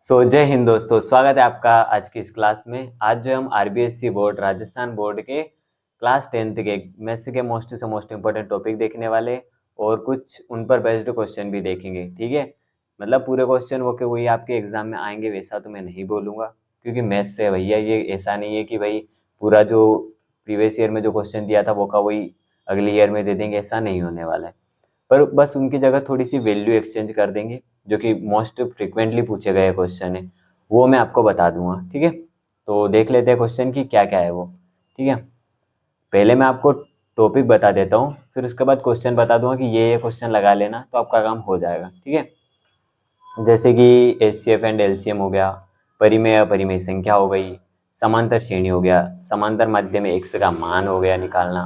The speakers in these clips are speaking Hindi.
जय हिंद दोस्तों, स्वागत है आपका आज की इस क्लास में। आज जो हम आरबीएससी बोर्ड राजस्थान बोर्ड के क्लास 10th के मैथ्स के मोस्ट से मोस्ट इम्पोर्टेंट टॉपिक देखने वाले और कुछ उन पर बेस्ड क्वेश्चन भी देखेंगे। ठीक है, मतलब पूरे क्वेश्चन वो के वही आपके एग्जाम में आएंगे वैसा तो मैं नहीं बोलूँगा, क्योंकि मैथ्स से भैया ये ऐसा नहीं है कि भाई पूरा जो प्रीवियस ईयर में जो क्वेश्चन दिया था वो का वही अगले ईयर में दे देंगे, ऐसा नहीं होने वाला है। पर बस उनकी जगह थोड़ी सी वैल्यू एक्सचेंज कर देंगे, जो कि मोस्ट फ्रिक्वेंटली पूछे गए क्वेश्चन है वो मैं आपको बता दूंगा। ठीक है, तो देख लेते हैं क्वेश्चन की क्या क्या है वो। ठीक है, पहले मैं आपको टॉपिक बता देता हूँ, फिर उसके बाद क्वेश्चन बता दूंगा कि ये क्वेश्चन लगा लेना तो आपका काम हो जाएगा। ठीक है, जैसे कि एचसीएफ एंड एलसीएम हो गया, परिमेय अपरिमेय संख्या हो गई, समांतर श्रेणी हो गया, समांतर माध्य में एक्स का मान हो गया निकालना,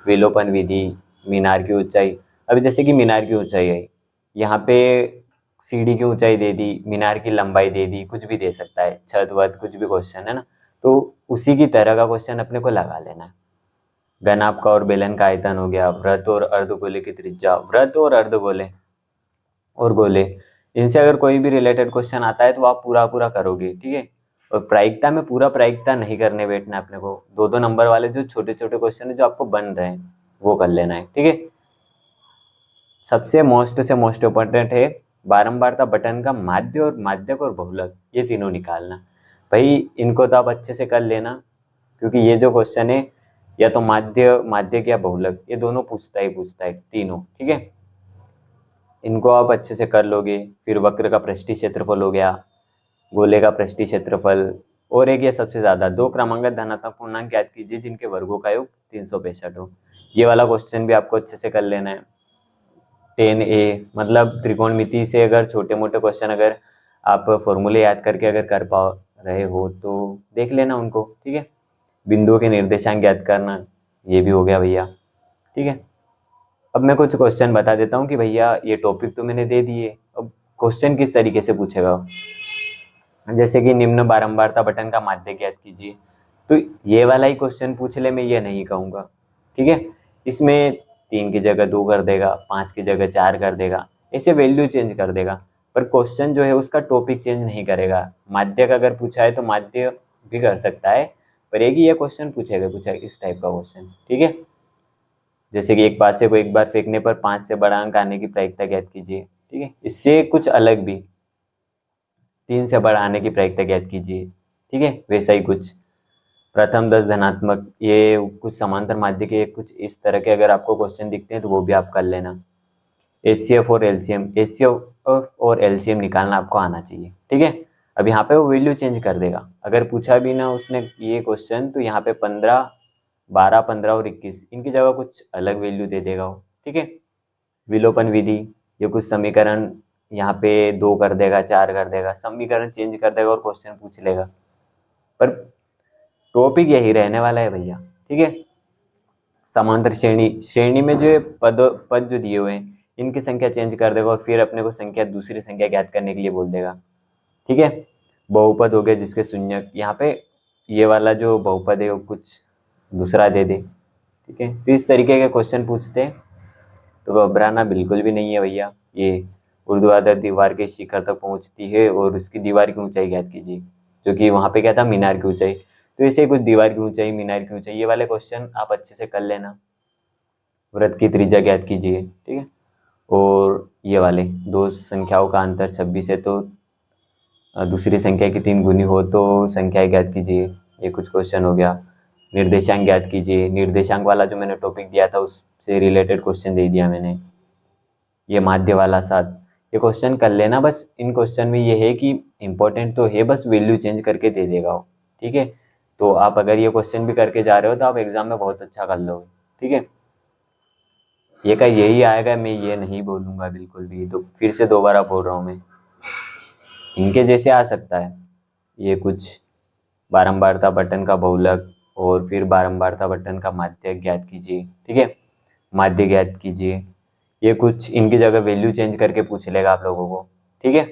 विलोपन विधि, मीनार की ऊंचाई। अभी जैसे कि मीनार की ऊंचाई है, यहाँ पे सीढ़ी की ऊंचाई दे दी, मीनार की लंबाई दे दी, कुछ भी दे सकता है, छत वत कुछ भी क्वेश्चन है ना, तो उसी की तरह का क्वेश्चन अपने को लगा लेना है। घन आपका और बेलन का आयतन हो गया, वृत्त और अर्धगोले की त्रिज्या, वृत्त और अर्धगोले और गोले, इनसे अगर कोई भी रिलेटेड क्वेश्चन आता है तो आप पूरा पूरा करोगे। ठीक है, और प्रायिकता में पूरा प्रायिकता नहीं करने बैठना है अपने को, दो दो नंबर वाले जो छोटे छोटे क्वेश्चन है जो आपको बन रहे हैं वो कर लेना है। ठीक है, सबसे मोस्ट इम्पोर्टेंट है बारंबारता बटन का माध्य और माध्यक और बहुलक, ये तीनों निकालना। भाई इनको तो आप अच्छे से कर लेना, क्योंकि ये जो क्वेश्चन है या तो माध्य माध्यक या बहुलक, ये दोनों पूछता है तीनों। ठीक है, इनको आप अच्छे से कर लोगे। फिर वक्र का पृष्ठीय क्षेत्रफल हो गया, गोले का पृष्ठीय क्षेत्रफल, और एक ये सबसे ज्यादा, दो क्रमांकित धनात्मक पूर्णांक ज्ञात कीजिए जिनके वर्गों का योग 365 हो। ये वाला क्वेश्चन भी आपको अच्छे से कर लेना है। 10A मतलब त्रिकोणमिति से अगर छोटे मोटे क्वेश्चन अगर आप फॉर्मूले याद करके अगर कर पा रहे हो तो देख लेना उनको। ठीक है, बिंदुओं के निर्देशांक ज्ञात करना, ये भी हो गया भैया। ठीक है, अब मैं कुछ क्वेश्चन बता देता हूँ कि भैया ये टॉपिक तो मैंने दे दिए, अब क्वेश्चन किस तरीके से पूछेगा। जैसे कि निम्न बारंबारता बटन का माध्य ज्ञात कीजिए, तो ये वाला ही क्वेश्चन पूछ ले, मैं ये नहीं कहूँगा। ठीक है, इसमें 3 की जगह 2 कर देगा, 5 की जगह 4 कर देगा, ऐसे वैल्यू चेंज कर देगा, पर क्वेश्चन जो है उसका टॉपिक चेंज नहीं करेगा। माध्य का अगर पूछा है तो माध्य भी कर सकता है, पर एक ही ये क्वेश्चन पूछा इस टाइप का क्वेश्चन। ठीक है, जैसे कि एक पासे को एक बार फेंकने पर 5 से बड़ा अंक आने की प्रायिकता ज्ञात कीजिए। ठीक है, इससे कुछ अलग भी, 3 से बड़ा आने की प्रायिकता ज्ञात कीजिए। ठीक है, वैसा ही कुछ प्रथम 10 धनात्मक, ये कुछ समांतर माध्य के कुछ इस तरह के अगर आपको क्वेश्चन दिखते हैं तो वो भी आप कर लेना। एचसीएफ और एलसीएम, एचसीएफ और एलसीएम निकालना आपको आना चाहिए। ठीक है, अब यहाँ पे वो वैल्यू चेंज कर देगा, अगर पूछा भी ना उसने ये क्वेश्चन तो यहाँ पे 15, 12, 15 और 21 इनकी जगह कुछ अलग वैल्यू दे देगा वो। ठीक है, विलोपन विधि, ये कुछ समीकरण यहाँ पे 2 कर देगा, 4 कर देगा, समीकरण चेंज कर देगा और क्वेश्चन पूछ लेगा, पर टॉपिक यही रहने वाला है भैया। ठीक है, समांतर श्रेणी, श्रेणी में जो पद पद जो दिए हुए हैं इनकी संख्या चेंज कर देगा और फिर अपने को संख्या दूसरी संख्या ज्ञात करने के लिए बोल देगा। ठीक है, बहुपद हो गया जिसके शून्यक, यहाँ पे ये वाला जो बहुपद है वो कुछ दूसरा दे दे। ठीक है, तो इस तरीके के क्वेश्चन पूछते हैं, तो घबराना बिल्कुल भी नहीं है भैया। ये ऊर्ध्वाधर दीवार के शिखर तक पहुंचती है और उसकी दीवार की ऊंचाई ज्ञात कीजिए, जो कि वहाँ पे क्या था, मीनार की ऊंचाई। तो ऐसे कुछ दीवार की ऊंचाई, मीनार की ऊंचाई, ये वाले क्वेश्चन आप अच्छे से कर लेना। वृत्त की त्रिज्या ज्ञात कीजिए। ठीक है, और ये वाले दो संख्याओं का अंतर 26 है तो दूसरी संख्या की 3 गुनी हो तो संख्या ज्ञात कीजिए, ये कुछ क्वेश्चन हो गया। निर्देशांक ज्ञात कीजिए, निर्देशांक वाला जो मैंने टॉपिक दिया था उससे रिलेटेड क्वेश्चन दे दिया मैंने। ये माध्य वाला 7, ये क्वेश्चन कर लेना। बस इन क्वेश्चन में ये है कि इंपॉर्टेंट तो है, बस वैल्यू चेंज करके दे देगा वो। ठीक है, तो आप अगर ये क्वेश्चन भी करके जा रहे हो तो आप एग्जाम में बहुत अच्छा कर लोगे। ठीक है, ये का यही आएगा, मैं ये नहीं बोलूँगा बिल्कुल भी, तो फिर से दोबारा बोल रहा हूँ मैं, इनके जैसे आ सकता है। ये कुछ बारंबारता बटन का बहुलक और फिर बारंबारता बटन का माध्य ज्ञात कीजिए। ठीक है, माध्य ज्ञात कीजिए, ये कुछ इनकी जगह वैल्यू चेंज करके पूछ लेगा आप लोगों को। ठीक है,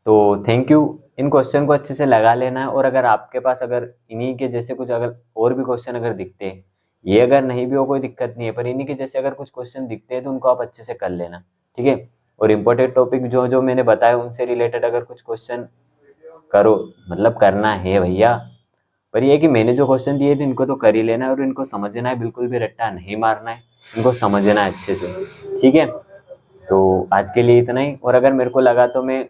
तो थैंक यू, इन क्वेश्चन को अच्छे से लगा लेना है। और अगर आपके पास अगर इन्हीं के जैसे कुछ अगर और भी क्वेश्चन अगर दिखते हैं, ये अगर नहीं भी हो कोई दिक्कत नहीं है, पर इन्हीं के जैसे अगर कुछ क्वेश्चन दिखते हैं तो उनको आप अच्छे से कर लेना। ठीक है, और इम्पोर्टेंट टॉपिक जो जो मैंने बताया उनसे रिलेटेड अगर कुछ क्वेश्चन करो, मतलब करना है भैया। पर ये है कि मैंने जो क्वेश्चन दिए थे इनको तो कर ही लेना है और इनको समझना है, बिल्कुल भी रट्टा नहीं मारना है, इनको समझना है अच्छे से, ठीक है। तो आज के लिए इतना ही, और अगर मेरे को लगा तो मैं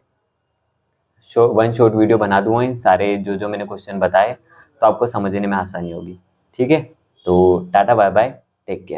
वन शॉर्ट वीडियो बना दूंगा इन सारे जो जो मैंने क्वेश्चन बताए, तो आपको समझने में आसानी होगी, ठीक है। तो tata bye bye, take care.